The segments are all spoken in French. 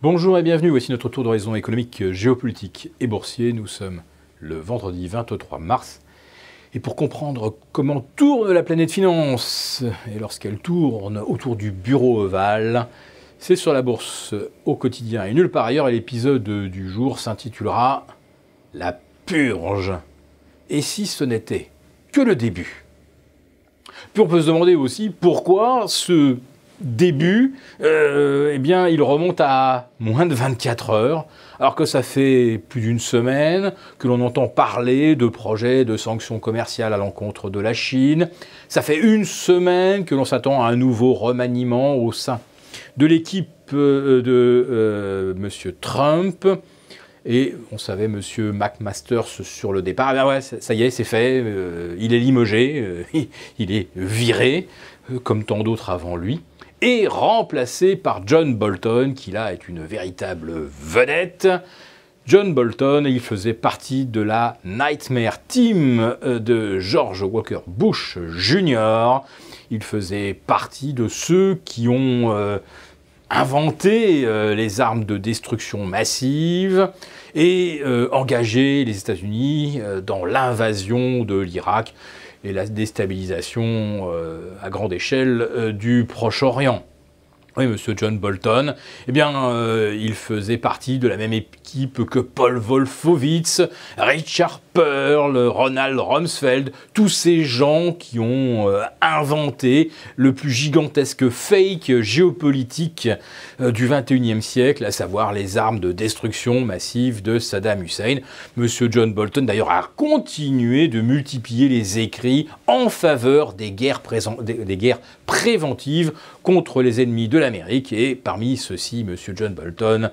Bonjour et bienvenue, voici notre tour d'horizon économique, géopolitique et boursier. Nous sommes le vendredi 23 mars. Et pour comprendre comment tourne la planète finance, et lorsqu'elle tourne autour du bureau ovale, c'est sur la bourse au quotidien et nulle part ailleurs. Et l'épisode du jour s'intitulera « La purge ». Et si ce n'était que le début? Puis on peut se demander aussi pourquoi ce début, il remonte à moins de 24 heures, alors que ça fait plus d'une semaine que l'on entend parler de projets de sanctions commerciales à l'encontre de la Chine. Ça fait une semaine que l'on s'attend à un nouveau remaniement au sein de l'équipe de M. Trump. Et on savait M. McMaster sur le départ. Ah ben ouais, ça y est, c'est fait. Il est limogé, il est viré, comme tant d'autres avant lui, et remplacé par John Bolton, qui là est une véritable vedette. John Bolton, il faisait partie de la Nightmare Team de George Walker Bush Jr. Il faisait partie de ceux qui ont inventé les armes de destruction massive et engagé les États-Unis dans l'invasion de l'Irak et la déstabilisation à grande échelle du Proche-Orient. Oui, monsieur John Bolton, il faisait partie de la même équipe que Paul Wolfowitz, Richard Pearl, Ronald Rumsfeld, tous ces gens qui ont inventé le plus gigantesque fake géopolitique du XXIe siècle, à savoir les armes de destruction massive de Saddam Hussein. Monsieur John Bolton, d'ailleurs, a continué de multiplier les écrits en faveur des guerres préventives contre les ennemis de l'Amérique, et parmi ceux-ci, M. John Bolton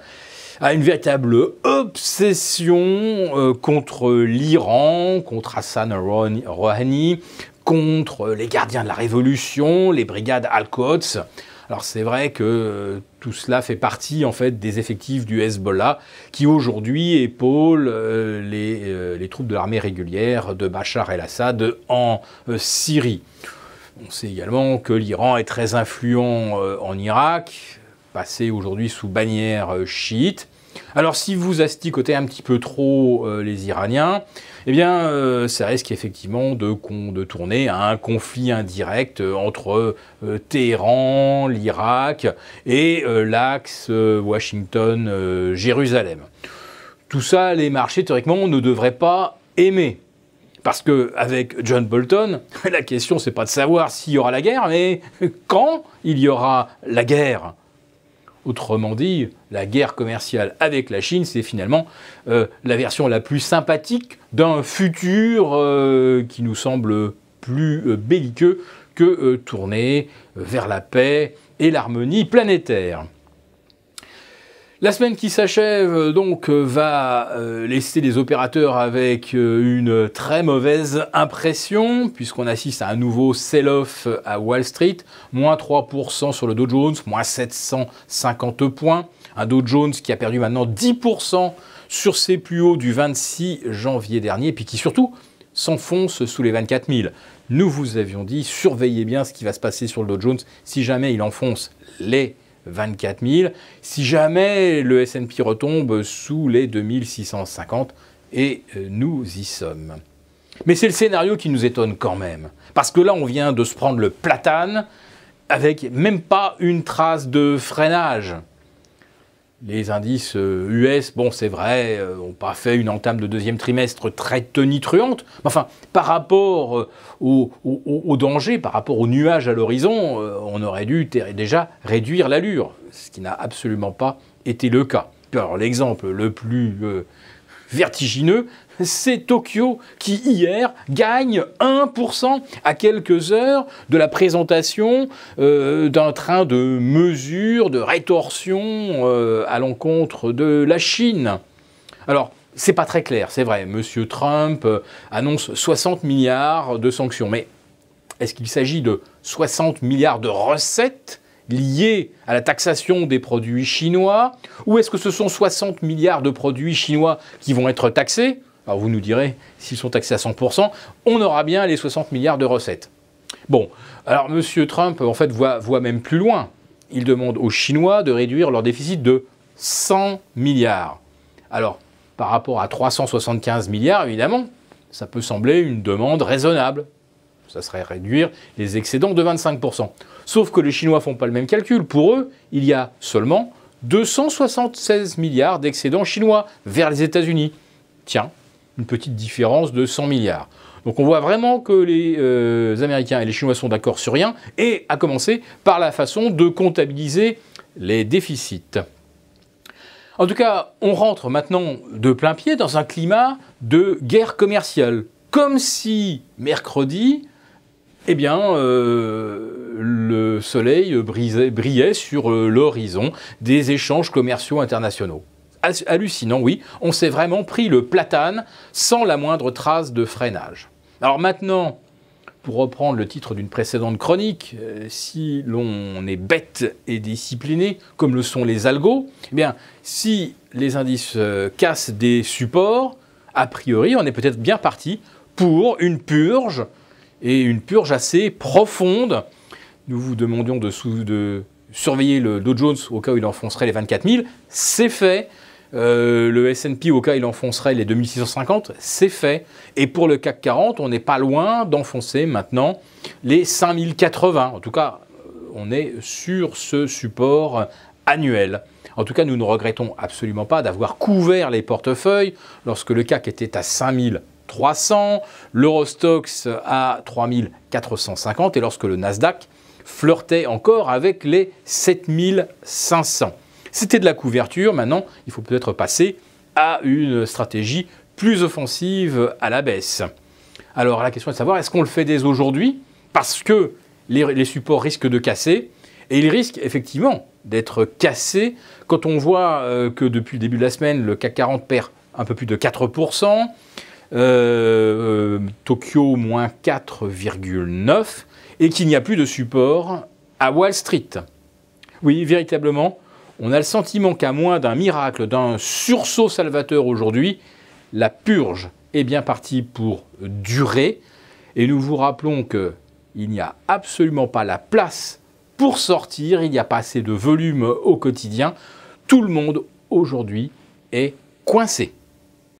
a une véritable obsession contre l'Iran, contre Hassan Rouhani, contre les gardiens de la Révolution, les brigades Al-Quds. Alors c'est vrai que tout cela fait partie en fait des effectifs du Hezbollah qui aujourd'hui épaulent les troupes de l'armée régulière de Bachar el-Assad en Syrie. On sait également que l'Iran est très influent en Irak, passé aujourd'hui sous bannière chiite. Alors si vous asticotez un petit peu trop les Iraniens, ça risque effectivement de tourner à un conflit indirect entre Téhéran, l'Irak et l'axe Washington-Jérusalem. Tout ça, les marchés, théoriquement, ne devraient pas aimer. Parce qu'avec John Bolton, la question, c'est pas de savoir s'il y aura la guerre, mais quand il y aura la guerre. Autrement dit, la guerre commerciale avec la Chine, c'est finalement la version la plus sympathique d'un futur qui nous semble plus belliqueux que tourné vers la paix et l'harmonie planétaire. La semaine qui s'achève donc va laisser les opérateurs avec une très mauvaise impression, puisqu'on assiste à un nouveau sell-off à Wall Street, moins 3% sur le Dow Jones, moins 750 points. Un Dow Jones qui a perdu maintenant 10% sur ses plus hauts du 26 janvier dernier, puis qui surtout s'enfonce sous les 24 000. Nous vous avions dit, surveillez bien ce qui va se passer sur le Dow Jones si jamais il enfonce les 24 000, si jamais le S&P retombe sous les 2650, et nous y sommes. Mais c'est le scénario qui nous étonne quand même, parce que là on vient de se prendre le platane avec même pas une trace de freinage. Les indices US, bon c'est vrai, n'ont pas fait une entame de deuxième trimestre très tonitruante, mais enfin, par rapport au danger, par rapport au nuage à l'horizon, on aurait dû déjà réduire l'allure, ce qui n'a absolument pas été le cas. Alors l'exemple le plus vertigineux, c'est Tokyo qui hier gagne 1% à quelques heures de la présentation d'un train de mesures, de rétorsion à l'encontre de la Chine. Alors, c'est pas très clair, c'est vrai, M. Trump annonce 60 milliards de sanctions, mais est-ce qu'il s'agit de 60 milliards de recettes liées à la taxation des produits chinois, ou est-ce que ce sont 60 milliards de produits chinois qui vont être taxés? Alors vous nous direz, s'ils sont taxés à 100%, on aura bien les 60 milliards de recettes. Bon, alors M. Trump, en fait, voit même plus loin. Il demande aux Chinois de réduire leur déficit de 100 milliards. Alors, par rapport à 375 milliards, évidemment, ça peut sembler une demande raisonnable. Ça serait réduire les excédents de 25%. Sauf que les Chinois ne font pas le même calcul. Pour eux, il y a seulement 276 milliards d'excédents chinois vers les États-Unis. Tiens, une petite différence de 100 milliards. Donc on voit vraiment que les Américains et les Chinois sont d'accord sur rien, et à commencer par la façon de comptabiliser les déficits. En tout cas, on rentre maintenant de plein pied dans un climat de guerre commerciale. Comme si mercredi, eh bien, le soleil brillait sur l'horizon des échanges commerciaux internationaux. Hallucinant, oui, on s'est vraiment pris le platane sans la moindre trace de freinage. Alors maintenant, pour reprendre le titre d'une précédente chronique, si l'on est bête et discipliné, comme le sont les algos, eh bien, si les indices cassent des supports, a priori, on est peut-être bien parti pour une purge, et une purge assez profonde. Nous vous demandions de surveiller le Dow Jones au cas où il enfoncerait les 24 000, c'est fait. Le S&P au cas où il enfoncerait les 2650, c'est fait. Et pour le CAC 40, on n'est pas loin d'enfoncer maintenant les 5080. En tout cas, on est sur ce support annuel. En tout cas, nous ne regrettons absolument pas d'avoir couvert les portefeuilles lorsque le CAC était à 5300, l'Eurostoxx à 3450 et lorsque le Nasdaq flirtait encore avec les 7500. C'était de la couverture, maintenant il faut peut-être passer à une stratégie plus offensive à la baisse. Alors la question est de savoir, est-ce qu'on le fait dès aujourd'hui? Parce que les supports risquent de casser, et ils risquent effectivement d'être cassés quand on voit que depuis le début de la semaine, le CAC 40 perd un peu plus de 4%, Tokyo moins 4,9%, et qu'il n'y a plus de support à Wall Street. Oui, véritablement, on a le sentiment qu'à moins d'un miracle, d'un sursaut salvateur aujourd'hui, la purge est bien partie pour durer. Et nous vous rappelons qu'il n'y a absolument pas la place pour sortir, il n'y a pas assez de volume au quotidien. Tout le monde aujourd'hui est coincé.